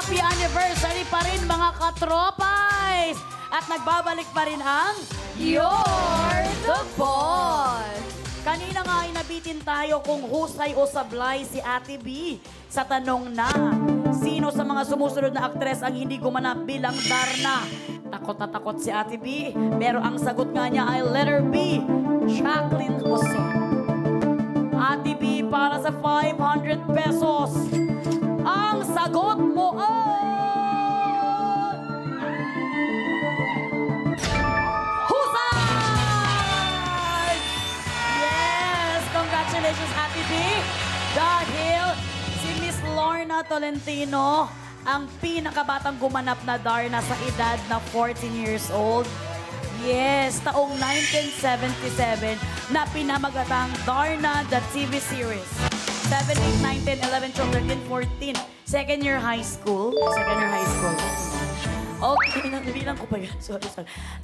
Happy anniversary pa rin mga katropais! At nagbabalik pa rin ang You're the Boss! Kanina nga ay nabitin tayo kung husay o sablay si Ate B sa tanong na sino sa mga sumusunod na aktres ang hindi gumanap bilang Darna? Takot na takot si Ate B, pero ang sagot nga niya ay letter B, Jacqueline Jose. Ate B, para sa 500 pesos, ang sagot mo ay... Husay! Yes! Congratulations, Ate B! Dahil si Miss Lorna Tolentino, ang pinakabatang gumanap na Darna sa edad na 14 years old. Yes, taong 1977 na pinamagatang Darna the TV series. 7, 8, 9, 10, 11, 12, 13, 14. Second year high school. Second year high school. Okay, nabilang ko pa yan. Sorry.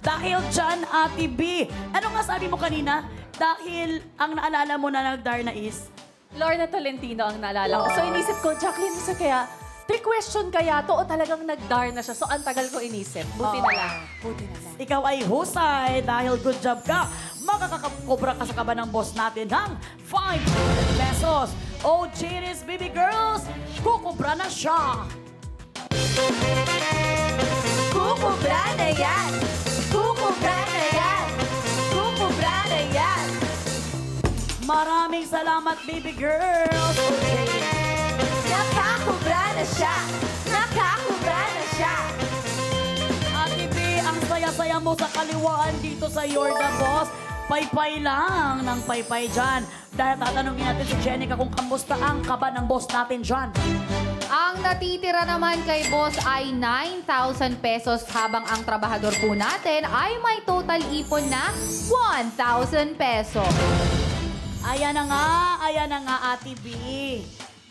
Dahil dyan, Ate B, ano nga sabi mo kanina? Dahil ang naalala mo na nag-Darna is? Lorna Tolentino ang naalala ko. So inisip ko, Jacqueline, so kaya, trick question kaya to o talagang nag-Darna siya? So ang tagal ko inisip. Buti na lang. Buti na lang. Ikaw ay husay dahil good job ka. Makakakobra ka sa kaba ng boss natin ng 500 pesos. Oh, Genius, baby girls, kukubra na siya. Kukubra na yan! Kukubra na yan! Kukubra na yan! Maraming salamat, baby girls. Okay. Nakakubra na siya! Nakakubra na siya! Ate B, ang saya-saya mo sa kaliwaan dito sa You're the Boss. Paypay lang ng paypay dyan. Dahil tatanungin natin si Jenica kung kamusta ang kaba ng boss natin dyan. Ang natitira naman kay boss ay 9,000 pesos habang ang trabahador po natin ay may total ipon na 1,000 pesos. Ayan na nga, Ate B.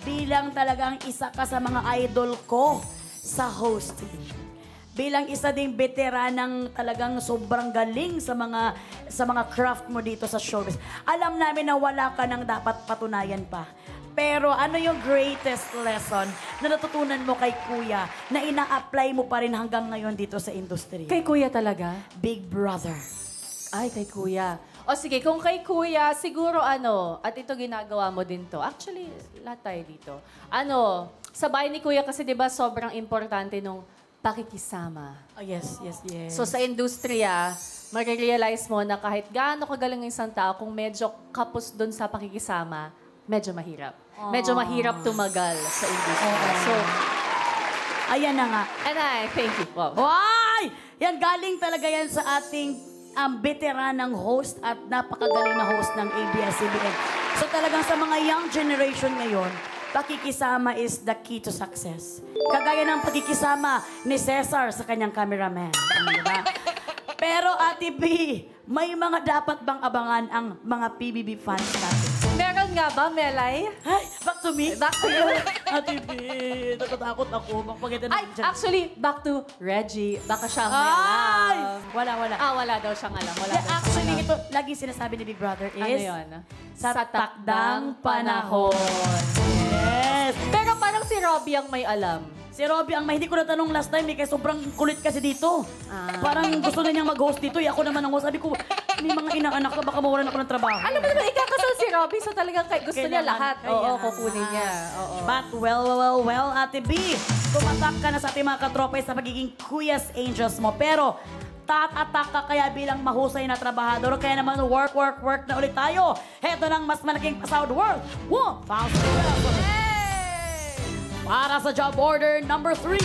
Bilang talagang isa ka sa mga idol ko sa hosting. Bilang isa ding veteranang talagang sobrang galing sa mga craft mo dito sa showbiz. Alam namin na wala ka nang dapat patunayan pa. Pero ano yung greatest lesson na natutunan mo kay Kuya na ina-apply mo pa rin hanggang ngayon dito sa industry? Kay Kuya talaga? Big Brother. Ay, kay Kuya. O sige, kung kay Kuya, siguro at ito ginagawa mo din to. Actually, lahat tayo dito. Sa bahay ni Kuya kasi 'di ba sobrang importante nung pakikisama. Oh, yes. So sa industriya, marirealize mo na kahit gaano kagaling ang isang tao, kung medyo kapos doon sa pakikisama, medyo mahirap. Medyo mahirap tumagal sa industriya. So, Ayan na nga. and I thank you po. Why? Yan, galing talaga yan sa ating veteranang host at napakagaling na host ng ABS-CBN. So talagang sa mga young generation ngayon, pakikisama is the key to success. Kagaya ng pakikisama ni Cesar sa kanyang cameraman. Diba? Pero Ate B, may mga dapat bang abangan ang mga PBB fans natin? Meron nga ba, Melay? Ay, back to me? Back to you. Ate B, natatakot ako. Magpaganda Ay, naman dyan. actually, back to Reggie. Baka siya ang may Ay! alam. Wala. Wala daw siyang alam. Wala Yeah, daw siyang actually, alam. ito, laging sinasabi ni Big Brother is... Ano yun? Sa takdang panahon. Yes. Pero parang si Robbie ang may alam. Si Robbie ang hindi ko natanong last time kaya sobrang kulit kasi dito. Parang gusto na niyang mag-host dito. Ako naman ang host. Sabi ko, may mga inaanak ka, baka mawalan ako ng trabaho. Alam mo naman, ikakasal si Robbie, so talagang gusto niya Kailangan, lahat. Oo, kailangan. kukunin niya. Oo. But well, Ate B, tumatak ka na sa ating mga katropay sa pagiging Kuya's Angels mo. Pero, tatatak ka kaya bilang mahusay na trabahador. Kaya naman work na ulit tayo. Heto ng mas malaking pasahod world. 1,000 pesos. Para sa job order number 3.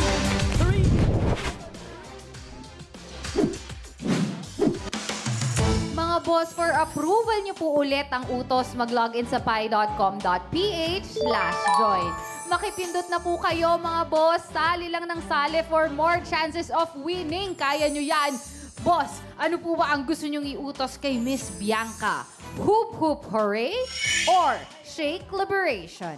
Mga boss, for approval niyo po ulit ang utos, mag-login sa pi.com.ph/join. Makipindot na po kayo, mga boss. Sali lang ng sali for more chances of winning. Kaya nyo yan. Boss, ano po ba ang gusto nyong iutos kay Miss Bianca? Hoop Hoop Hooray or Shake Liberation?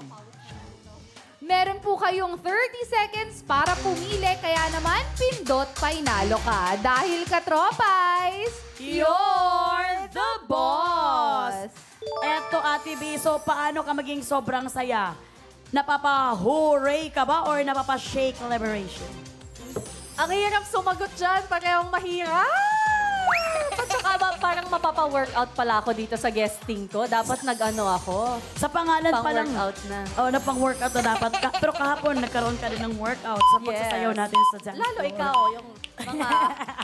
Meron po kayong 30 seconds para pumili, kaya naman pindot painalo ka. Dahil katropais, You're the boss! Eto, Ate B, so paano ka maging sobrang saya? Napapa-hooray ka ba or napapa-shake liberation? Ang hirap sumagot dyan, parehong mahirap. At saka parang mapapa-workout pala ako dito sa guesting ko. Dapat nag-ano ako. Sa pangalan pa lang. Pang-workout na. Oh, na pang-workout na dapat. Pero kahapon, nagkaroon ka din ng workout sa pagsasayaw natin sa dance Lalo floor. ikaw, yung mga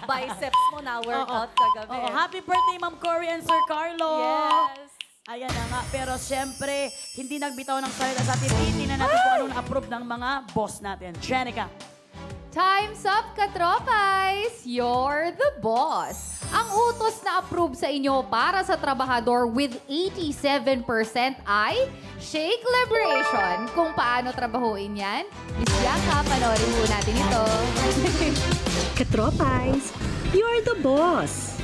biceps mo na workout kagabi. Oo, happy birthday, Ma'am Cory and Sir Carlo. Yes. Ayan na nga. Pero siyempre, hindi nagbitaw ng salita sa TV. Tingnan natin kung anong na-approve ng mga boss natin. Jenica. Time's up, katropais! You're the boss! Ang utos na approve sa inyo para sa trabahador with 87% ay Shake Liberation. Kung paano trabahuin yan, Miss Bianca, panoorin po natin ito. Katropais, you're the boss.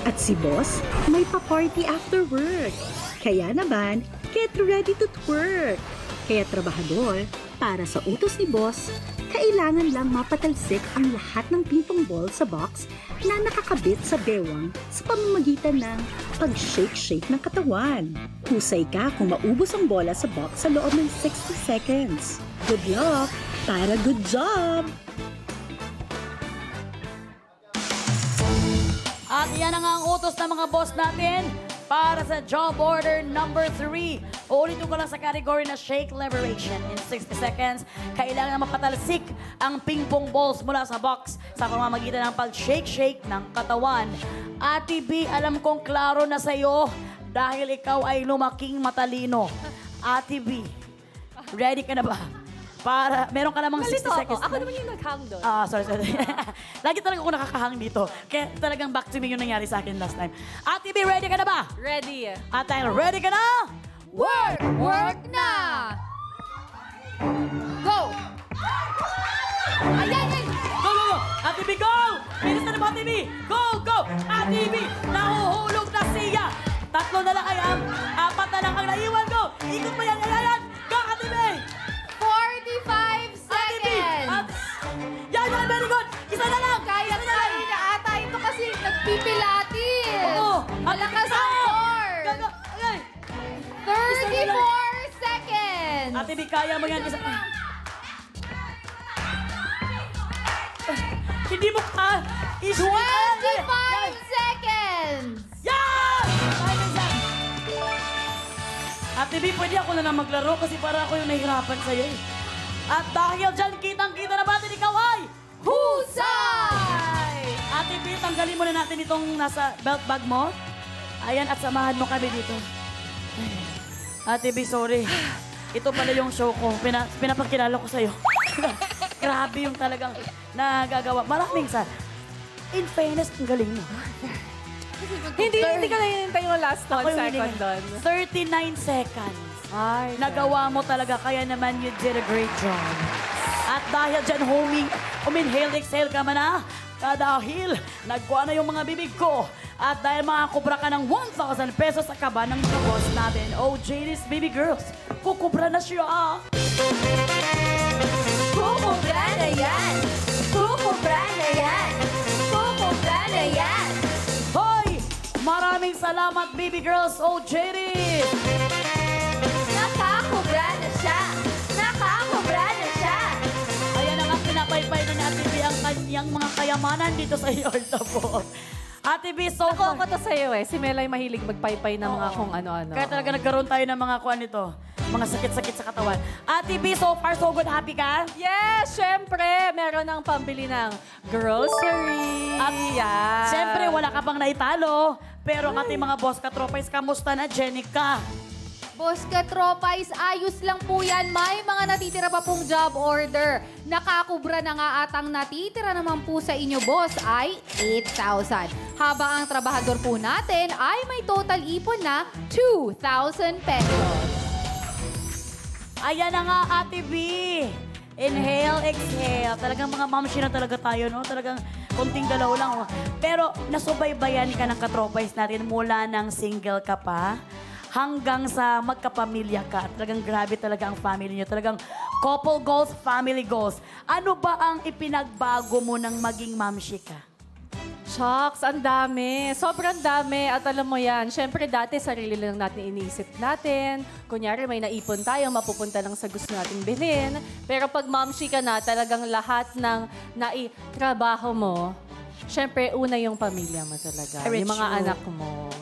At si boss, may pa-party after work. Kaya naman, get ready to twerk. Kaya trabahador, para sa utos ni boss, kailangan lang mapatalsik ang lahat ng ping-pong ball sa box na nakakabit sa bewang sa pamamagitan ng pag-shake-shake ng katawan. Husay ka kung maubos ang bola sa box sa loob ng 60 seconds. Good luck para good job! At yan na nga ang utos ng mga boss natin para sa job order number 3. Uulitin ko lang sa category na Shake Liberation. In 60 seconds, kailangan na mapatalsik ang ping-pong balls mula sa box sa pamamagitan ng pag-shake-shake ng katawan. Ate B, alam kong klaro na sa'yo dahil ikaw ay lumaking matalino. Ate B, ready ka na ba? Para, meron ka namang 60 Nalito ako. seconds. Ako naman yung nag-hang doon. Sorry. Lagi talaga ako nakakahang dito. Kaya talagang back to me yung nangyari sa akin last time. Ate B, ready ka na ba? Ready. At tayo, ready ka na? Work! Work na! Go! Ayan! Go! Ate B, go! Bilis na na ba, Ate B? Go! Ate B, nahuhulog na siya. 3 na lang ay 4 na lang ang naiwan. Go! Ikot mo yan, ayan! Go, Ate B! 45 seconds! Yan, very good! Isa na lang! Kaya Isa na lang! na ata ito kasi nagpipilates. Oo! Malakas ang core. Go! Okay! 34 seconds! Ate B, kaya mo yan. Hindi mo ka! 25 seconds! Yan! Ate B, pwede ako na maglaro kasi para ako yung nahihirapan sa'yo eh. At dahil dyan, kitang-kita na natin ikaw ay Husay! Ate B, tanggalin mo na natin itong nasa belt bag mo. Ayan, at samahan mo kami dito. Ate B, sorry. Ito pala yung show ko. Pinapakilala ko sa'yo. Grabe yung talagang nagagawa. Maraming sa... In fairness, ang galing mo. Hindi ka na hinintay yung last 1 Ako yung second hiningi. doon. 39 seconds. Ay, Nagawa mo talaga, kaya naman you did a great job. At dahil dyan, homie, uminhale, exhale ka man na. Dahil nagkuha na yung mga bibig ko. At dahil makakubra ka ng 1,000 pesos sa kaba ng mga boss natin. Oh, JD's baby girls, kukubra na siya. Kukubra na yan! Kukubra na yan! Kukubra na yan! Hoy! Maraming salamat, baby girls. Oh, JD! Nakakubra na siya! Nakakubra na siya! Ayan ang pinapaypay na ni Ate B ang kanyang mga kayamanan dito sa You're the Boss. Ate B, so Ako far... to sa'yo eh. Si Melay mahilig magpaypay ng mga Oo. kung ano-ano. Kaya talaga nagkaroon tayo ng mga kuan nito. Mga sakit-sakit sa katawan. Ate B, so far so good. Happy ka? Yes, syempre. Meron ng pambili ng grocery. At yan. Siyempre, wala ka pang naitalo. Pero ang ating mga boss katropais, kamusta na, Jenica? Boss Katropais, ayos lang po yan. May mga natitira pa pong job order. Nakakubra na nga at ang natitira naman po sa inyo, boss, ay 8,000. Habang ang trabahador po natin ay may total ipon na 2,000 pesos. Ayan na nga, Ate B. Inhale, exhale. Talagang mga mamshi na talaga tayo, no? Talagang konting galaw lang. Oh. Pero nasubaybayan ka ng katropais natin mula ng single ka pa hanggang sa magkapamilya ka. Talagang grabe talaga ang family niyo. Talagang couple goals, family goals. Ano ba ang ipinagbago mo ng maging mamshi ka? Shucks, ang dami. Sobrang dami. At alam mo yan, syempre dati sarili lang natin iniisip natin. Kunyari may naipon tayo, mapupunta lang sa gusto nating bilhin. Pero pag momshi ka na, talagang lahat ng naitrabaho mo, syempre una yung pamilya mo talaga. Very yung mga true. anak mo.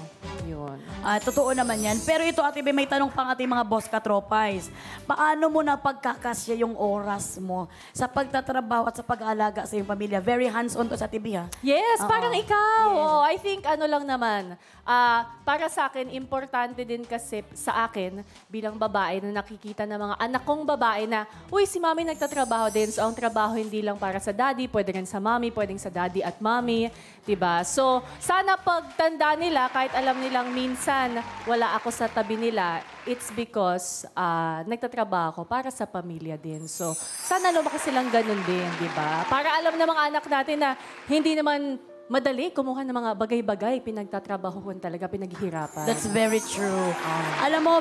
Yun. Totoo naman yan. Pero ito, Ate Bea, may tanong pang ating mga boss katropais. Paano mo na pagkakasya yung oras mo sa pagtatrabaho at sa pag-aalaga sa iyong pamilya? Very hands-on to sa Ate Bea, ha? Yes, Oo. parang ikaw. Yes. Oh, I think ano lang naman, para sa akin, importante din kasi sa akin, bilang babae na nakikita ng mga anak kong babae na, uy, si mami nagtatrabaho din. So, ang trabaho hindi lang para sa daddy, pwede rin sa mami, pwedeng sa daddy at mami. Diba? So, sana pagtanda nila, kahit alam nilang minsan wala ako sa tabi nila, it's because nagtatrabaho ako para sa pamilya din. So, sana lumaki silang ganun din, di ba? Para alam ng mga anak natin na hindi naman madali kumuha ng mga bagay-bagay, pinagtatrabahuhan talaga, pinaghihirapan. That's very true. Alam mo,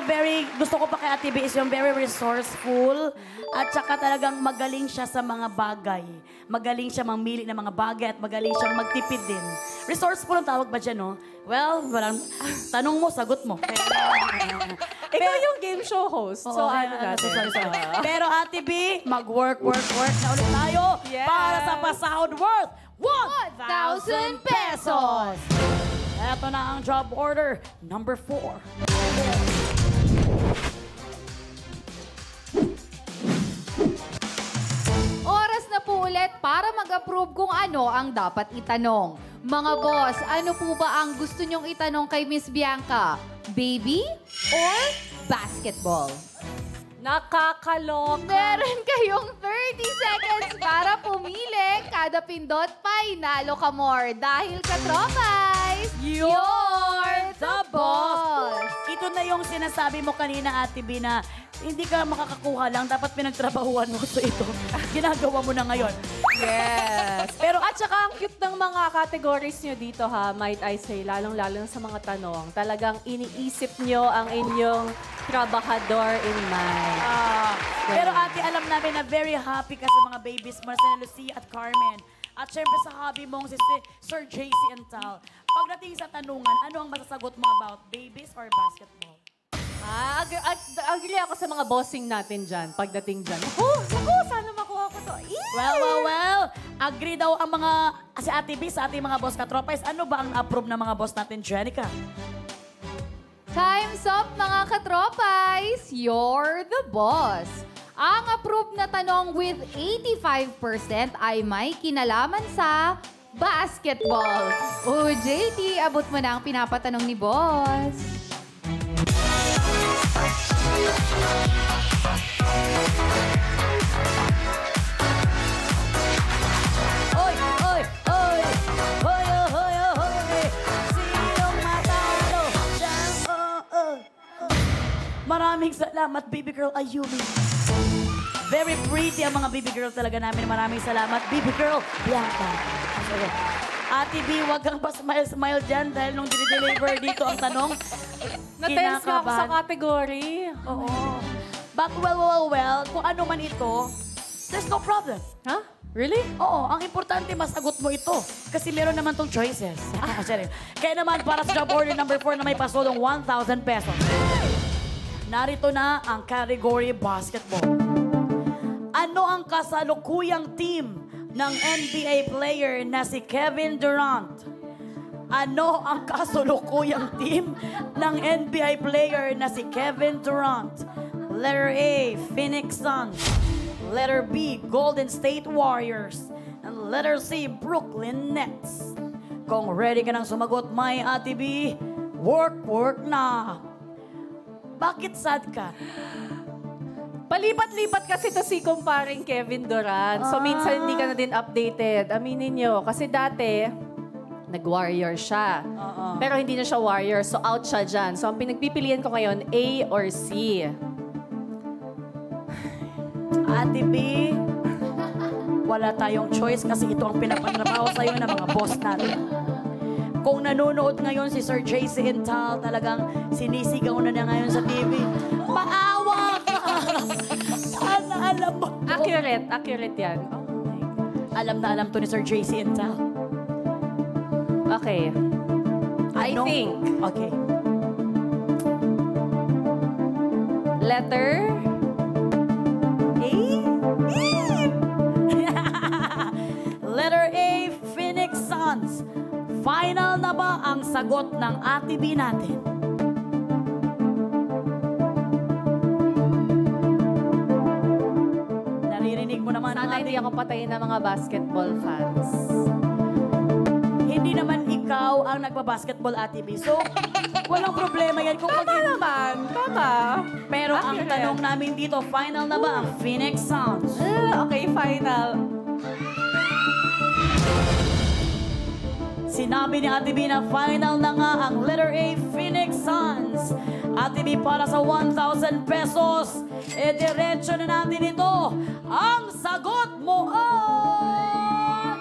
gusto ko pa kay Ate Bea is yung very resourceful at saka talagang magaling siya sa mga bagay. Magaling siya mamili ng mga bagay at magaling siyang magtipid din. Resourceful ang tawag ba dyan, no? Well, tanong mo, sagot mo. Ikaw yung game show host. So, ano natin? Sorry. Pero Ate Bea, mag-work na ulit tayo Yes. para sa pasahod worth 1,000 pesos. Ito na ang job order number 4. Oras na po ulit para mag-approve kung ano ang dapat itanong. Mga boss, ano po ba ang gusto nyong itanong kay Miss Bianca? Baby or basketball? Nakakaloka. Meron kayong 30 seconds para pumili. Kada pindot pa'y nalo ka more. Dahil ka tropais, you're the boss! Ito na yung sinasabi mo kanina, Ate Bea, na hindi ka makakakuha lang. Dapat pinagtrabahuan mo sa ito. Ginagawa mo na ngayon. Yes. Pero at saka ang cute ng mga categories nyo dito ha, might I say, lalong-lalo sa mga tanong. Talagang iniisip nyo ang inyong trabahador in mind. Pero Ate, alam namin na very happy ka sa mga babies mo, sa Lucia at Carmen. At syempre sa hobby mong si Sir JC and Tal. Pagdating sa tanungan, ano ang masasagot mo about babies or basketball? Agree ako sa mga bossing natin dyan, pagdating dyan. Naku, sana makuha ko to. Well. Agree daw ang mga, si Ate Bea, sa ating mga boss katropais. Ano ba ang approve ng mga boss natin, Jenica? Time's up, mga katropais! You're the boss! Ang approved na tanong with 85% ay may kinalaman sa basketball. O, JT, abot mo na ang pinapatanong ni boss. Oy! Sinong matalo? Diyan, Maraming salamat, baby girl Ayumi. Very pretty ang mga baby girl talaga namin. Maraming salamat, baby girl Bianca. Okay. Ate B, wag kang pa smile dyan dahil nung dinideliver dito ang tanong, Na-tense nga ako sa kinakabahan. category. Oo. But well, kung ano man ito, there's no problem. Huh? Really? Oo, ang importante masagot mo ito. Kasi meron naman tong choices. Kaya naman para sa job order number 4 na may pasodong 1,000 pesos. Narito na ang category basketball. Ano ang kasalukuyang team ng NBA player na si Kevin Durant? Ano ang kasalukuyang team ng NBA player na si Kevin Durant? Letter A, Phoenix Suns. Letter B, Golden State Warriors. And letter C, Brooklyn Nets. Kung ready ka nang sumagot, may Ate B, work na. Bakit sad ka? Palipat-lipat kasi to si kumparing Kevin Durant. So minsan hindi ka na din updated. Aminin nyo. Kasi dati, nag-warrior siya. Pero hindi na siya warrior. So out siya dyan. So ang pinagpipilian ko ngayon, A or C. Ate B, wala tayong choice kasi ito ang pinapanrabaho sa'yo ng mga boss natin. Kung nanonood ngayon si Sir JC Intal, talagang sinisigaw na niya ngayon sa TV. Maawa ka! Sana alam mo. Accurate yan. Oh my God. Alam na alam to ni Sir JC Intal. Okay. I Ano? think Okay. letter Letter A, Phoenix Suns. Final na ba ang sagot ng Ate B natin? Naririnig mo naman ang Sana hindi ating... ako patayin ng mga basketball fans. Hindi naman ikaw ang nagpa-basketball, Ate B. So, walang problema yan kung Tama naman. Tama. Pero ang Accurate. tanong namin dito, final na ba ang Phoenix Suns? Okay, final. Sinabi ni Ate B na final na nga ang letter A, Phoenix Suns. Ate B, para sa 1,000 pesos, diretso na natin ito. Ang sagot mo ay...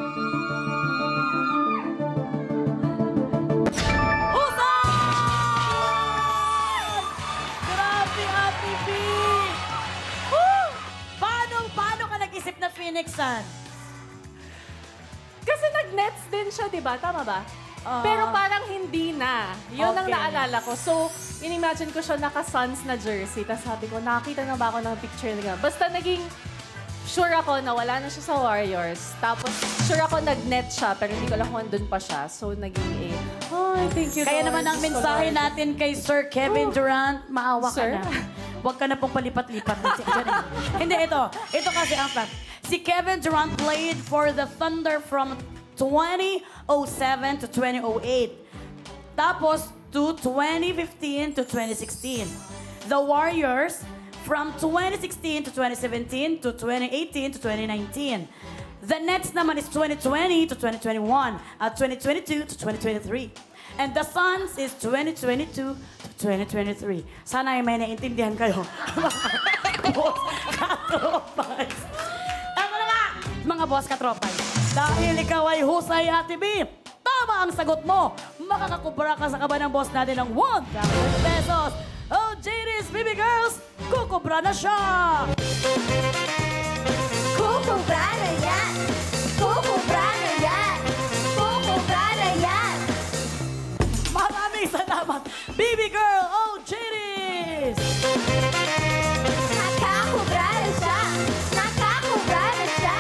Husay! Grabe, Ate B! Woo! Paano ka nag-isip na Phoenix Suns? Kasi nag-nets din siya, di ba? Tama ba? Ah. Pero parang hindi na. Yun ang Okay. naalala ko. So, in-imagine ko siya naka-Suns na jersey. Tapos sabi ko, nakakita na ba ako ng picture nila? Basta naging sure ako na wala na siya sa Warriors. Tapos sure ako nag-net siya, pero hindi ko alam kung andun pa siya. So, naging A. Ay, thank you, Kaya Lord. naman ang Diyos ko, mensahe Lord. natin kay Sir Kevin Durant, maawa ka Sir? na. Huwag ka na pong palipat-lipat. Hindi, ito. Ito kasi ang fact. Si Kevin Durant played for the Thunder from 2007 to 2008. Tapos to 2015 to 2016. The Warriors from 2016 to 2017 to 2018 to 2019. The Nets naman is 2020 to 2021 at 2022 to 2023. And the Suns is 2022 to 2023. Sana ay may naintindihan kayo. Boss Katropay. Tama na nga, mga Boss Katropay. Dahil ikaw ay husay, Ate B, tama ang sagot mo. Makakakubra ka sa kaba ng boss natin ng 1,000 pesos. Oh, JD's Baby Girls, kukubra na siya! Kukubra na yan! Kukubra na yan! Kukubra na yan! Maraming salamat, Baby Girl, oh, JD's! Nakakubra na siya! Nakakubra na siya!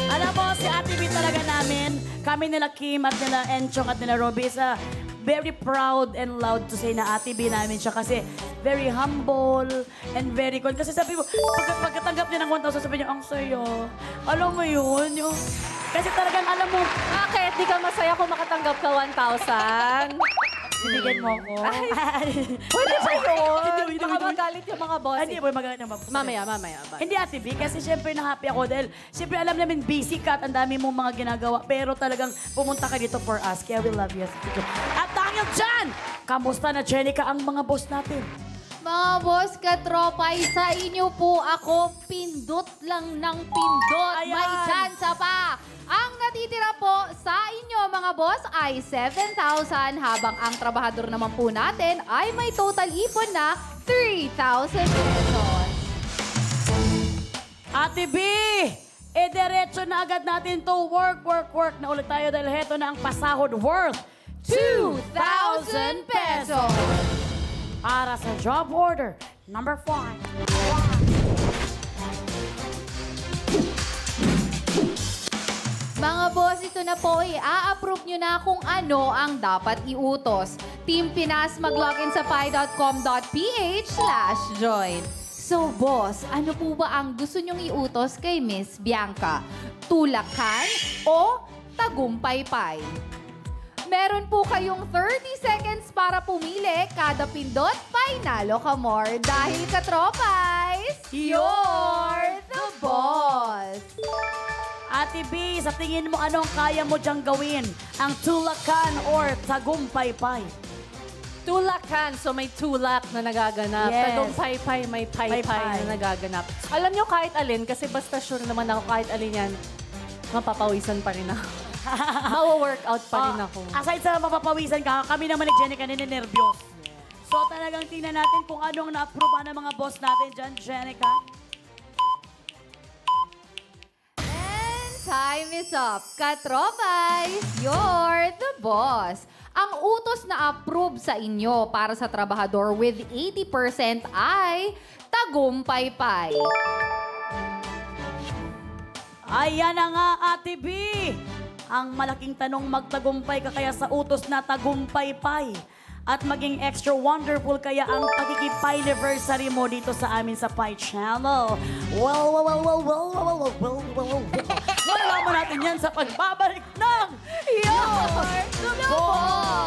Alam mo, si Ate B talaga namin, kami nila Kim at nila Enchong at nila Robby, very proud and loud to say na Ate B namin siya kasi very humble and very good. Kasi sabi mo, pagkatanggap niya ng 1,000, sabi niya, ang saya. Alam mo yun, yung... Kasi talagang alam mo, Bakit? Di ka masaya kung makatanggap ka 1,000? bibigyan mo ako. Pwede ba yun? Hindi, Baka magalit yung mga boss. Hindi, boy, magalit ng mga Mamaya. Bye. Hindi, Ate B, kasi syempre na-happy ako dahil syempre alam namin busy ka at ang dami mong mga ginagawa pero talagang pumunta ka dito for us. Kaya we love you. At dahil dyan, kamusta na, Jenica, ang mga boss natin? Mga boss katropay, sa inyo po ako pindot lang ng pindot. Ayan. May tsansa pa. Ang natitira po sa inyo mga boss ay 7,000 habang ang trabahador naman po natin ay may total ipon na 3,000 pesos. Ate B, diretso na agad natin to work na ulit tayo dahil heto na ang pasahod worth 2,000 pesos. Para sa job order number 5. Mga boss, ito na po, i-a-approve nyo na kung ano ang dapat iutos. Team Pinas, mag-login sa pi.com.ph/join. So, boss, ano po ba ang gusto nyong iutos kay Miss Bianca? Tulakan o tagumpaypay? Meron po kayong 30 seconds para pumili. Kada pindot, painalo ka more. Dahil katropays, you're the boss! Ate B, sa tingin mo anong kaya mo diyang gawin? Ang tulakan or tagumpaypay? Tulakan, so may tulak na nagaganap. Yes. Tagumpay-pay, may pay-pay Pay-pay. na nagaganap. Alam nyo kahit alin, kasi basta sure naman ako kahit alin yan, mapapawisan pa rin ako. Mawa-workout pa rin ako. Aside sa mapapawisan ka, kami naman ni Jenica nininervyos. So talagang tingnan natin kung anong na-approve ng mga boss natin dyan, Jenica. And time is up. Katropay, you're the boss. Ang utos na approve sa inyo para sa trabahador with 80% ay tagumpay-pay. Ayan na nga, Ate B. Ang malaking tanong, magtagumpay ka kaya sa utos na tagumpay-pay? At maging extra wonderful kaya ang pagkikipay-anniversary mo dito sa amin sa Pi Channel. Malalaman natin yan sa pagbabalik ng You're the boss!